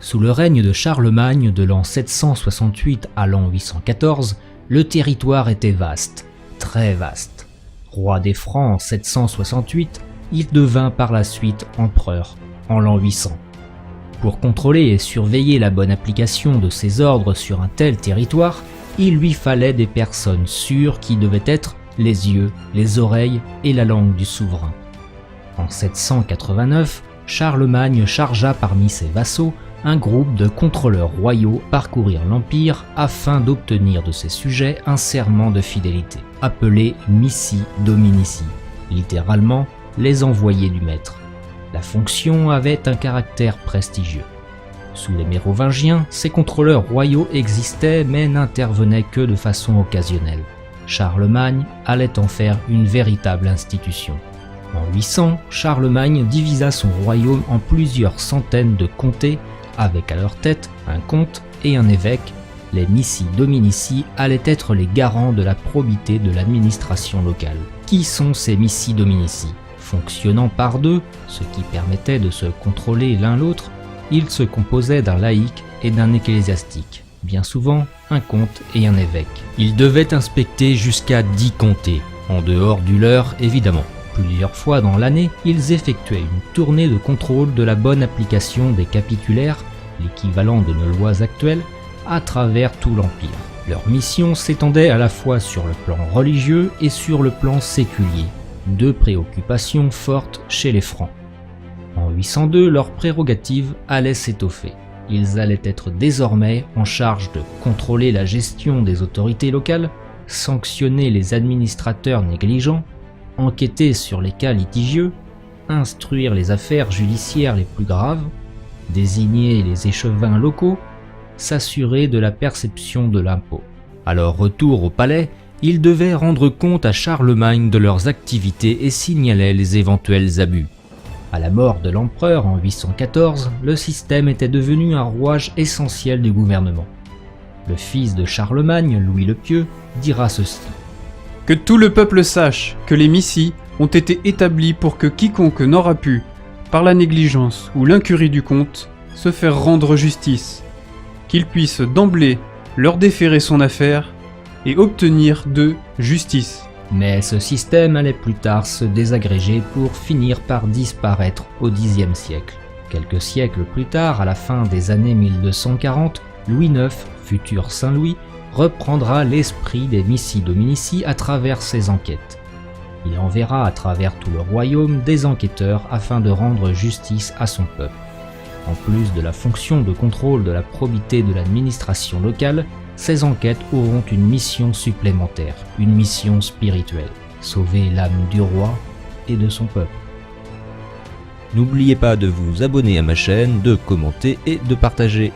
Sous le règne de Charlemagne de l'an 768 à l'an 814, le territoire était vaste, très vaste. Roi des Francs en 768, il devint par la suite empereur en l'an 800. Pour contrôler et surveiller la bonne application de ses ordres sur un tel territoire, il lui fallait des personnes sûres qui devaient être les yeux, les oreilles et la langue du souverain. En 789, Charlemagne chargea parmi ses vassaux un groupe de contrôleurs royaux parcourir l'Empire afin d'obtenir de ses sujets un serment de fidélité, appelé missi dominici, littéralement les envoyés du maître. La fonction avait un caractère prestigieux. Sous les Mérovingiens, ces contrôleurs royaux existaient mais n'intervenaient que de façon occasionnelle. Charlemagne allait en faire une véritable institution. En 800, Charlemagne divisa son royaume en plusieurs centaines de comtés, avec à leur tête un comte et un évêque. Les missi dominici allaient être les garants de la probité de l'administration locale. Qui sont ces missi dominici ? Fonctionnant par deux, ce qui permettait de se contrôler l'un l'autre, ils se composaient d'un laïc et d'un ecclésiastique, bien souvent un comte et un évêque. Ils devaient inspecter jusqu'à 10 comtés, en dehors du leur évidemment. Plusieurs fois dans l'année, ils effectuaient une tournée de contrôle de la bonne application des capitulaires, l'équivalent de nos lois actuelles, à travers tout l'Empire. Leur mission s'étendait à la fois sur le plan religieux et sur le plan séculier, deux préoccupations fortes chez les Francs. En 802, leurs prérogatives allaient s'étoffer. Ils allaient être désormais en charge de contrôler la gestion des autorités locales, sanctionner les administrateurs négligents, enquêter sur les cas litigieux, instruire les affaires judiciaires les plus graves, désigner les échevins locaux, s'assurer de la perception de l'impôt. À leur retour au palais, ils devaient rendre compte à Charlemagne de leurs activités et signaler les éventuels abus. À la mort de l'empereur en 814, le système était devenu un rouage essentiel du gouvernement. Le fils de Charlemagne, Louis le Pieux, dira ceci. Que tout le peuple sache que les missi ont été établis pour que quiconque n'aura pu, par la négligence ou l'incurie du comte, se faire rendre justice, qu'il puisse d'emblée leur déférer son affaire et obtenir d'eux justice. Mais ce système allait plus tard se désagréger pour finir par disparaître au Xe siècle. Quelques siècles plus tard, à la fin des années 1240, Louis IX, futur Saint-Louis, reprendra l'esprit des missi dominici à travers ses enquêtes. Il enverra à travers tout le royaume des enquêteurs afin de rendre justice à son peuple. En plus de la fonction de contrôle de la probité de l'administration locale, ces enquêtes auront une mission supplémentaire, une mission spirituelle, sauver l'âme du roi et de son peuple. N'oubliez pas de vous abonner à ma chaîne, de commenter et de partager.